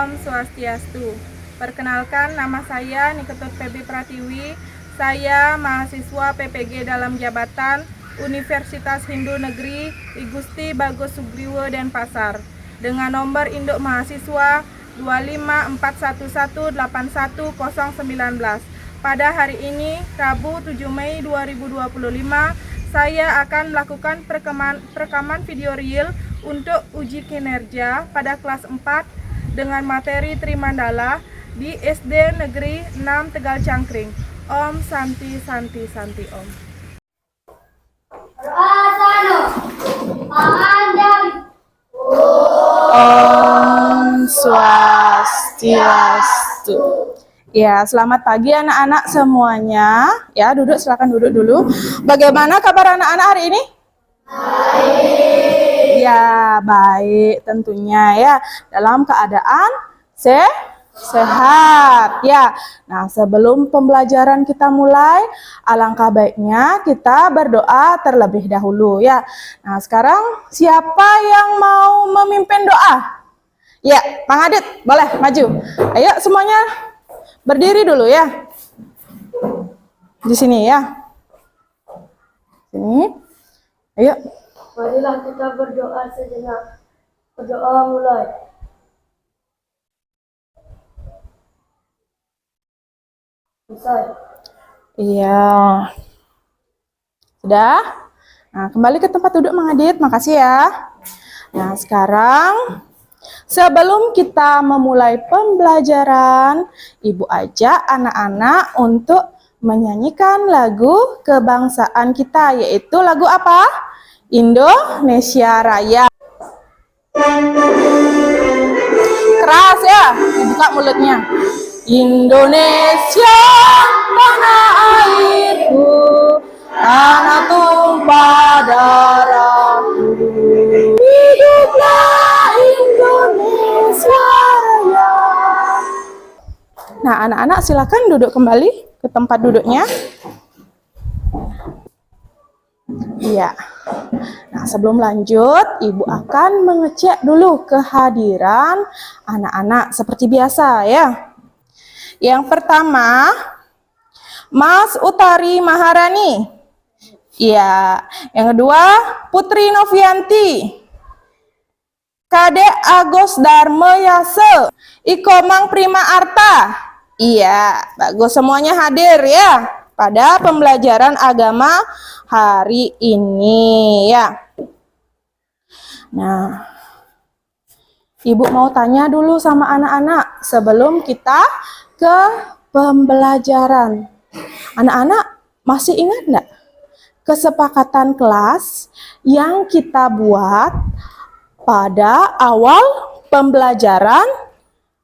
Om Swastiastu. Perkenalkan, nama saya Niketut Feby Pratiwi. Saya mahasiswa PPG dalam jabatan Universitas Hindu Negeri I Gusti Bagus Sugriwo Denpasar dengan nomor induk mahasiswa 254118119. Pada hari ini, Rabu 7 Mei 2025, saya akan melakukan perekaman video real untuk uji kinerja pada kelas 4 dengan materi Trimandala di SD Negeri 6 Tegal Cangkring. Om Santi Santi Santi Om. Om Swastiastu. Ya, selamat pagi anak-anak semuanya. Ya, duduk, silakan duduk dulu. Bagaimana kabar anak-anak hari ini? Baik. Ya, baik tentunya ya. Dalam keadaan sehat. Ya. Nah, sebelum pembelajaran kita mulai, alangkah baiknya kita berdoa terlebih dahulu ya. Nah, sekarang siapa yang mau memimpin doa? Ya, Bang Adit, boleh maju. Ayo semuanya berdiri dulu ya. Di sini ya. Sini. Ayo. Marilah kita berdoa sejenak. Berdoa mulai. Selesai. Iya. Sudah? Nah, kembali ke tempat duduk Mang Adit. Makasih ya. Nah, sekarang sebelum kita memulai pembelajaran, Ibu ajak anak-anak untuk menyanyikan lagu kebangsaan kita, yaitu lagu apa? Indonesia Raya. Keras ya, dibuka mulutnya. Indonesia, tanah airku, tanah tumpah darahku. Hiduplah Indonesia Raya. Nah, anak-anak silakan duduk kembali ke tempat duduknya. Iya. Nah, sebelum lanjut, Ibu akan mengecek dulu kehadiran anak-anak seperti biasa ya. Yang pertama, Mas Utari Maharani. Iya. Yang kedua, Putri Novianti. Kadek Agus Darmo Yase. Ikomang Prima Arta. Iya, bagus, semuanya hadir ya pada pembelajaran agama hari ini ya. Nah, Ibu mau tanya dulu sama anak-anak sebelum kita ke pembelajaran. Anak-anak masih ingat enggak kesepakatan kelas yang kita buat pada awal pembelajaran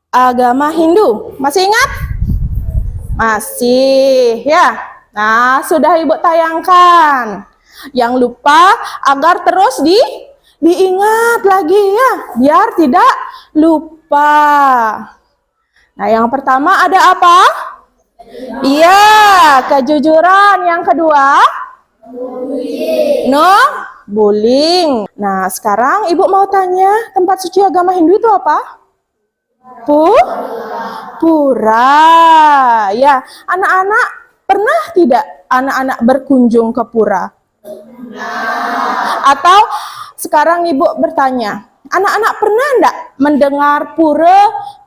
agama Hindu? Masih ingat? Masih ya. Nah, sudah Ibu tayangkan. Yang lupa agar terus diingat lagi ya, biar tidak lupa. Nah, yang pertama ada apa? Iya, kejujuran. Yang kedua? No bullying. Nah, sekarang Ibu mau tanya, tempat suci agama Hindu itu apa? Pura. Ya, anak-anak pernah tidak anak-anak berkunjung ke pura? Atau sekarang Ibu bertanya, anak-anak pernah enggak mendengar pura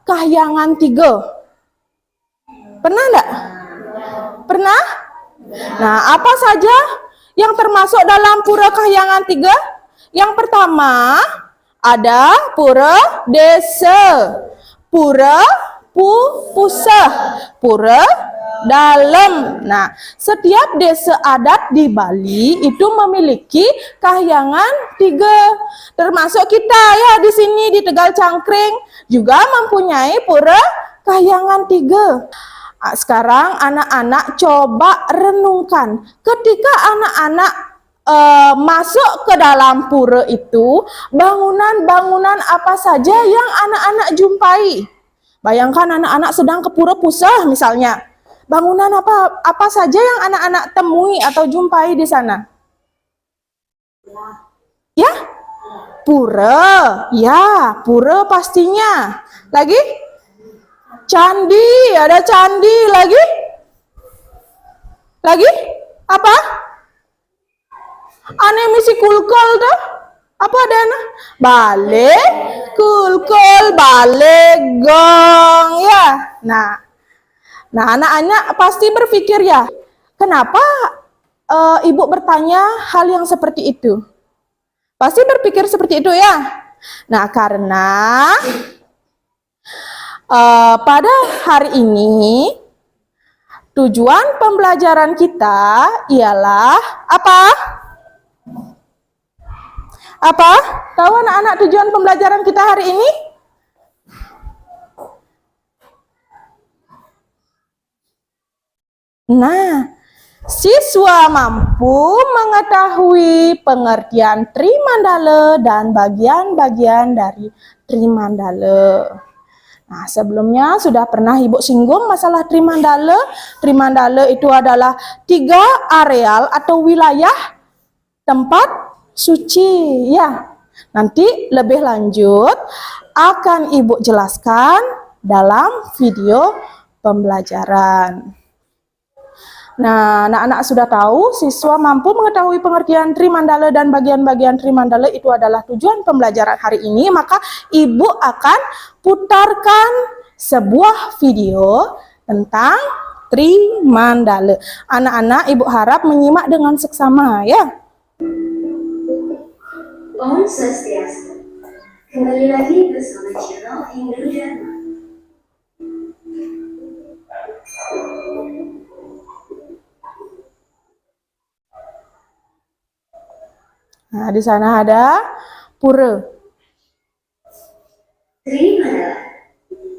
Kahyangan 3? Pernah enggak? Pernah? Nah, apa saja yang termasuk dalam pura Kahyangan 3? Yang pertama, ada pura desa, pura pusah, pura dalam. Nah, setiap desa adat di Bali itu memiliki kahyangan 3. Termasuk kita ya di sini di Tegal Cangkring juga mempunyai pura kahyangan 3. Sekarang anak-anak coba renungkan, ketika anak-anak masuk ke dalam pura itu, bangunan-bangunan apa saja yang anak-anak jumpai? Bayangkan anak-anak sedang ke pura pusah misalnya. Bangunan apa saja yang anak-anak temui atau jumpai di sana? Ya? Pura, ya, pura pastinya. Lagi? Candi, ada candi. Lagi? Lagi? Apa? Ane misi kulkol tuh? Apa ada anak? Balik, kulkol, balik, gong, ya. Nah, anak-anak pasti berpikir ya, kenapa ibu bertanya hal yang seperti itu? Pasti berpikir seperti itu ya. Nah, karena pada hari ini tujuan pembelajaran kita ialah apa? Apa? Tahu anak-anak tujuan pembelajaran kita hari ini? Nah, siswa mampu mengetahui pengertian Trimandala dan bagian-bagian dari Trimandala. Nah, sebelumnya sudah pernah Ibu singgung masalah Trimandala. Trimandala itu adalah 3 areal atau wilayah tempat suci, ya. Nanti lebih lanjut akan Ibu jelaskan dalam video pembelajaran. Nah, anak-anak sudah tahu siswa mampu mengetahui pengertian Trimandala dan bagian-bagian Trimandala itu adalah tujuan pembelajaran hari ini, maka Ibu akan putarkan sebuah video tentang Trimandala. Anak-anak Ibu harap menyimak dengan seksama ya. Om Swastiastu. Kembali lagi bersama channel Hindu Dharma. Nah, di sana ada pura. Trimandala.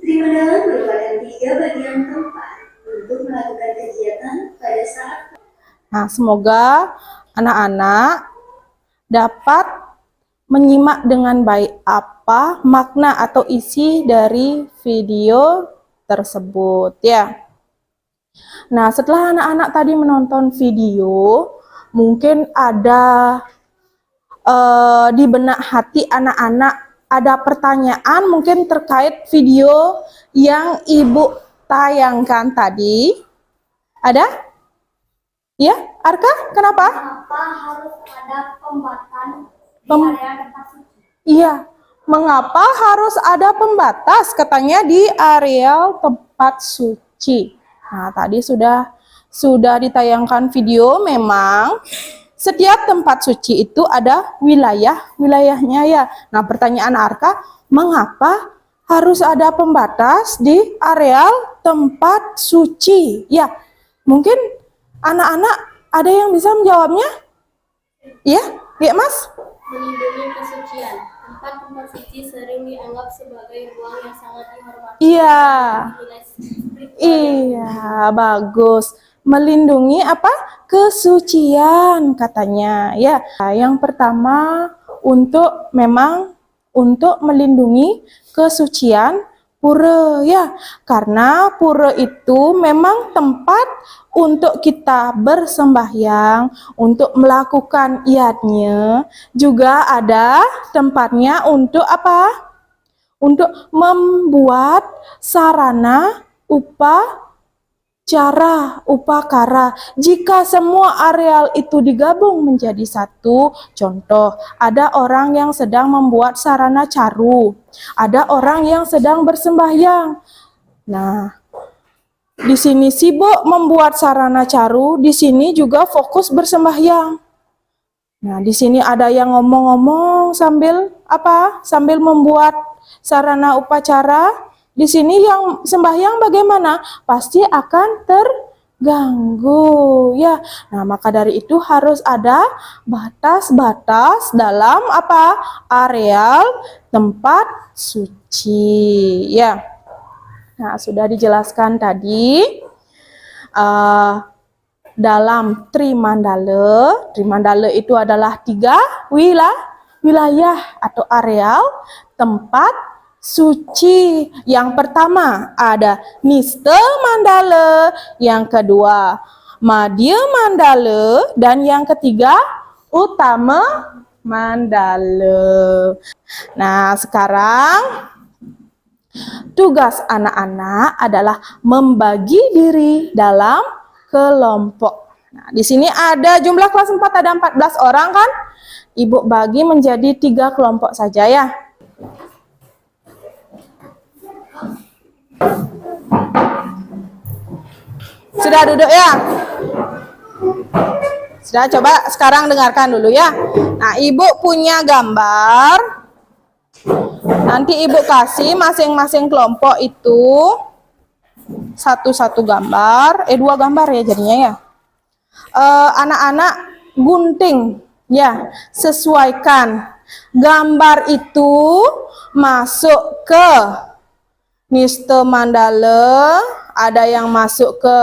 Trimandala merupakan 3 bagian tempat untuk melakukan kegiatan pada saat. Nah, semoga anak-anak dapat menyimak dengan baik apa makna atau isi dari video tersebut ya. Nah, setelah anak-anak tadi menonton video, mungkin ada di benak hati anak-anak ada pertanyaan mungkin terkait video yang Ibu tayangkan tadi. Ada? Ya, Arka, kenapa? Kenapa harus ada pembatasan di area tempat suci? Iya, mengapa harus ada pembatas katanya di areal tempat suci. Nah, tadi sudah ditayangkan video, memang setiap tempat suci itu ada wilayahnya ya. Nah, pertanyaan Arka, mengapa harus ada pembatas di areal tempat suci? Ya, mungkin anak-anak ada yang bisa menjawabnya? Ya, Mas? Melindungi kesucian. Tempat-tempat suci sering dianggap sebagai ruang yang sangat dihormati. Iya. Nilai spiritual. Iya, bagus. Melindungi apa? Kesucian katanya. Ya, yang pertama memang untuk melindungi kesucian pura ya. Karena pura itu memang tempat untuk kita bersembahyang, untuk melakukan iadnya, juga ada tempatnya untuk apa? Untuk membuat sarana upakara. Jika semua areal itu digabung menjadi satu, contoh, ada orang yang sedang membuat sarana caru, ada orang yang sedang bersembahyang. Nah, di sini sibuk membuat sarana caru, di sini juga fokus bersembahyang. Nah, di sini ada yang ngomong-ngomong sambil apa? Sambil membuat sarana upacara. Di sini yang sembahyang bagaimana? Pasti akan terganggu ya. Nah, maka dari itu harus ada batas-batas dalam apa? Areal tempat suci ya. Nah, sudah dijelaskan tadi dalam Trimandala itu adalah 3 wilayah atau areal tempat suci. Yang pertama ada Nista Mandala, yang kedua Madhya Mandala, dan yang ketiga Utama Mandala. Nah, sekarang tugas anak-anak adalah membagi diri dalam kelompok. Nah, di sini ada jumlah kelas 4 ada 14 orang kan? Ibu bagi menjadi 3 kelompok saja ya. Sudah duduk ya? Sudah, coba sekarang dengarkan dulu ya. Nah, ibu punya gambar. Nanti ibu kasih masing-masing kelompok itu satu-satu gambar, 2 gambar ya jadinya ya. Anak-anak gunting ya, sesuaikan gambar itu masuk ke Niste Mandala, ada yang masuk ke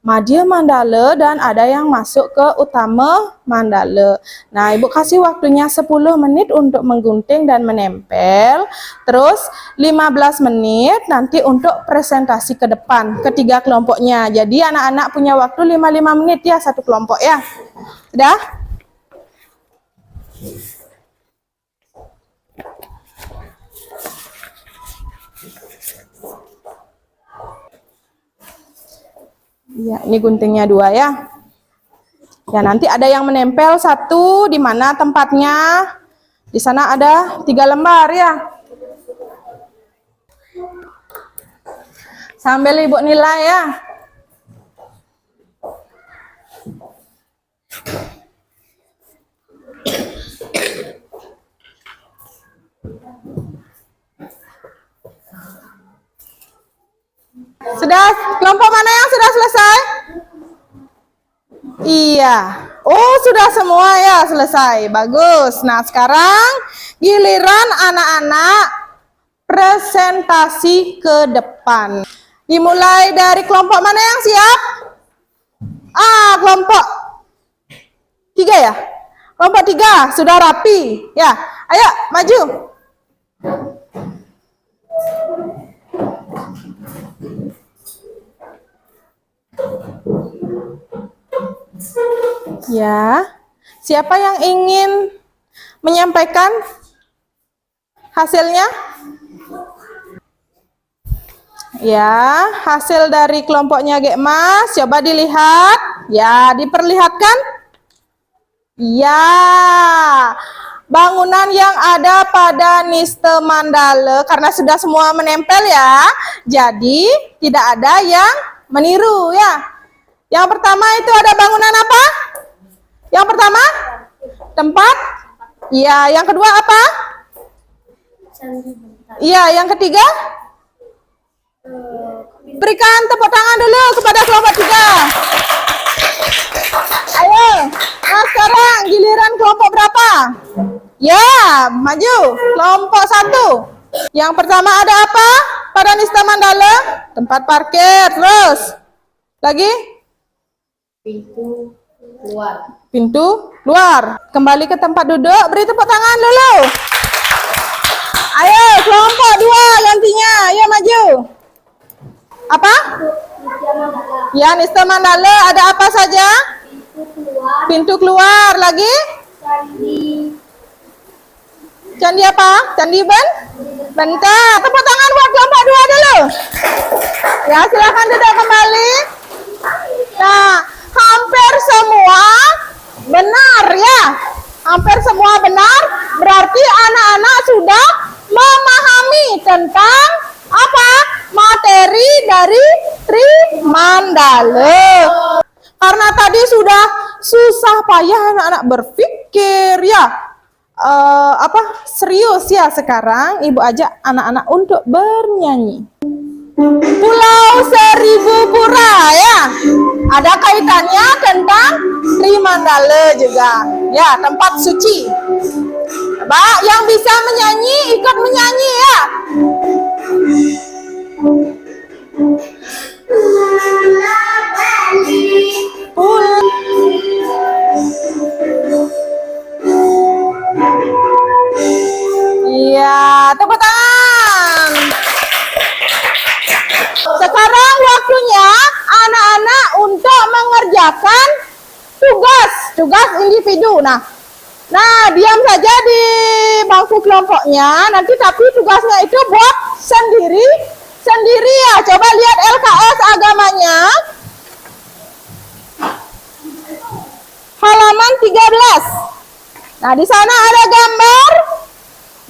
Madya Mandala dan ada yang masuk ke Utama Mandala. Nah, ibu kasih waktunya 10 menit untuk menggunting dan menempel. Terus 15 menit nanti untuk presentasi ke depan, ketiga kelompoknya. Jadi anak-anak punya waktu 55 menit ya satu kelompok ya. Sudah? Ya, ini guntingnya 2 ya. Ya, nanti ada yang menempel 1, di mana tempatnya? Di sana ada 3 lembar ya. Sambil ibu nilai ya. Sudah, kelompok mana yang sudah selesai? Iya. Oh, sudah semua ya selesai. Bagus. Nah, sekarang giliran anak-anak presentasi ke depan. Dimulai dari kelompok mana yang siap? Kelompok 3 ya? Kelompok 3 sudah rapi. Ya, ayo maju. Ya, siapa yang ingin menyampaikan hasilnya? Ya, hasil dari kelompoknya Gekmas, coba dilihat. Ya, diperlihatkan. Ya, bangunan yang ada pada Niste Mandala, karena sudah semua menempel ya, jadi tidak ada yang meniru ya. Yang pertama itu ada bangunan apa? Yang pertama? Tempat? Iya, yang kedua apa? Iya, yang ketiga? Berikan tepuk tangan dulu kepada kelompok 3. Ayo, nah sekarang giliran kelompok berapa? Ya, maju. Kelompok 1. Yang pertama ada apa pada Niste Mandala? Tempat parkir. Terus? Lagi? Pintu keluar. Pintu luar. Kembali ke tempat duduk. Beri tepuk tangan dulu. Ayo, kelompok 2 gantinya. Ayo maju. Apa? Ya, Niste Mandala ada apa saja? Pintu keluar. Lagi? Candi apa? Candi Bentar. Tepuk tangan buat kelompok 2 dulu. Ya, silakan duduk kembali. Nah, hampir semua benar ya. Hampir semua benar. Berarti anak-anak sudah memahami tentang apa? Materi dari Trimandala. Karena tadi sudah susah payah anak-anak berpikir ya. Serius ya, sekarang ibu ajak anak-anak untuk bernyanyi. Pulau Seribu Pura ya, ada kaitannya tentang Trimandala juga ya, tempat suci. Coba yang bisa menyanyi ikut menyanyi ya. Iya, tepuk tangan. Sekarang waktunya anak-anak untuk mengerjakan tugas individu. Nah, Nah, diam saja di bangku kelompoknya. Nanti tapi tugasnya itu buat sendiri ya. Coba lihat LKS agamanya. Halaman 13. Nah, di sana ada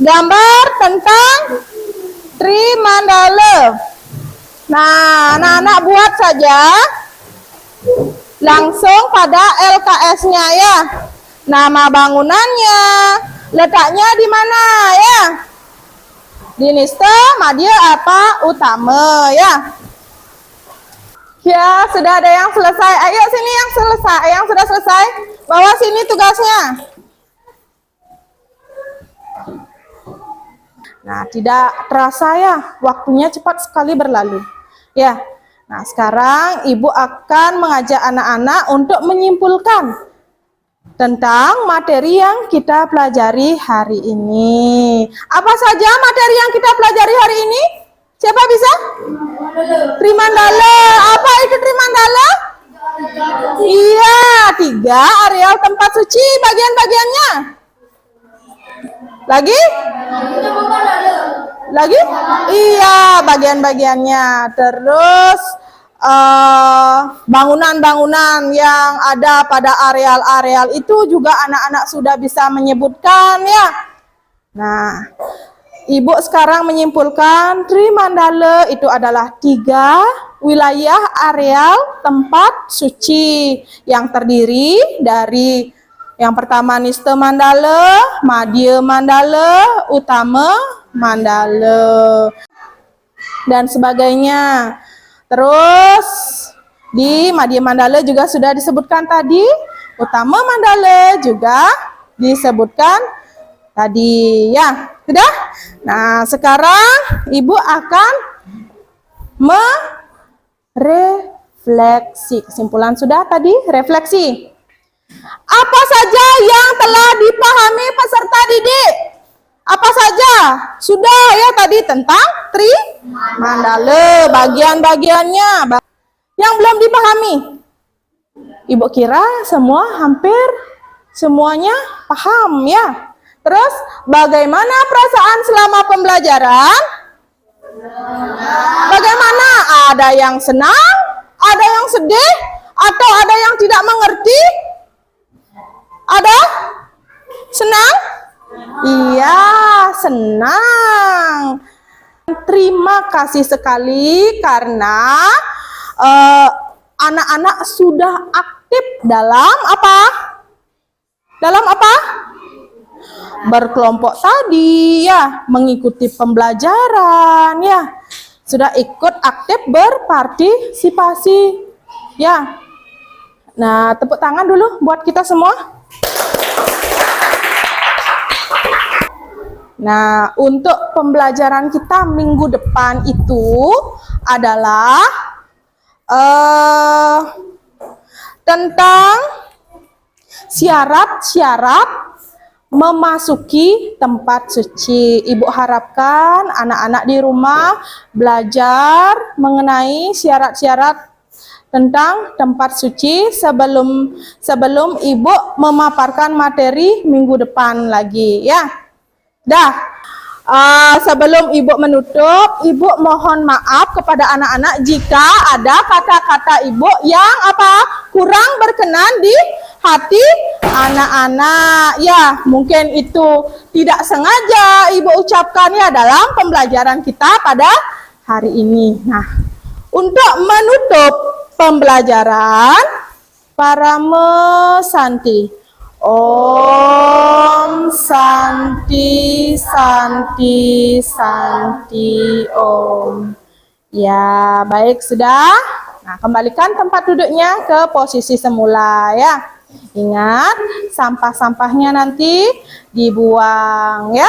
gambar tentang Trimandala. Nah, anak-anak buat saja langsung pada LKS-nya ya. Nama bangunannya, letaknya di mana ya? Di Niste, Madya apa Utama ya? Ya, sudah ada yang selesai. Ayo sini yang selesai, yang sudah selesai. Bawa sini tugasnya. Nah, tidak terasa ya, waktunya cepat sekali berlalu. Ya. Nah, sekarang Ibu akan mengajak anak-anak untuk menyimpulkan tentang materi yang kita pelajari hari ini. Apa saja materi yang kita pelajari hari ini? Siapa bisa? Trimandala. Apa itu Trimandala? Iya, 3 areal tempat suci. Bagian-bagiannya? Lagi? Lagi? Iya, bagian-bagiannya. Terus bangunan-bangunan yang ada pada areal-areal itu juga anak-anak sudah bisa menyebutkan ya. Nah, Ibu sekarang menyimpulkan Trimandala itu adalah 3 wilayah areal tempat suci yang terdiri dari yang pertama Niste Mandala, Madya Mandala, Utama Mandala, dan sebagainya. Terus di Madya Mandala juga sudah disebutkan tadi, Utama Mandala juga disebutkan tadi ya. Sudah? Nah, sekarang Ibu akan merefleksi. Kesimpulan sudah tadi, refleksi. Apa saja yang telah dipahami peserta didik? Apa saja? Sudah ya tadi tentang Trimandala, bagian-bagiannya. Yang belum dipahami? Ibu kira semua hampir semuanya paham ya. Terus bagaimana perasaan selama pembelajaran? Bagaimana? Ada yang senang? Ada yang sedih? Atau ada yang tidak mengerti? Ada? Senang? Iya, senang. Terima kasih sekali karena anak-anak sudah aktif dalam apa? Dalam apa? Berkelompok tadi ya, mengikuti pembelajaran ya. Sudah ikut aktif berpartisipasi ya. Nah, tepuk tangan dulu buat kita semua. Nah, untuk pembelajaran kita minggu depan itu adalah tentang syarat-syarat memasuki tempat suci. Ibu harapkan anak-anak di rumah belajar mengenai syarat-syarat tentang tempat suci sebelum Ibu memaparkan materi minggu depan lagi ya. Dah. Sebelum Ibu menutup, Ibu mohon maaf kepada anak-anak jika ada kata-kata Ibu yang kurang berkenan di hati anak-anak ya. Mungkin itu tidak sengaja Ibu ucapkan ya dalam pembelajaran kita pada hari ini. Nah, untuk menutup pembelajaran, Parama Santi. Om Santi Santi Santi Om. Ya, baik sudah. Nah, kembalikan tempat duduknya ke posisi semula ya. Ingat, sampah-sampahnya nanti dibuang ya.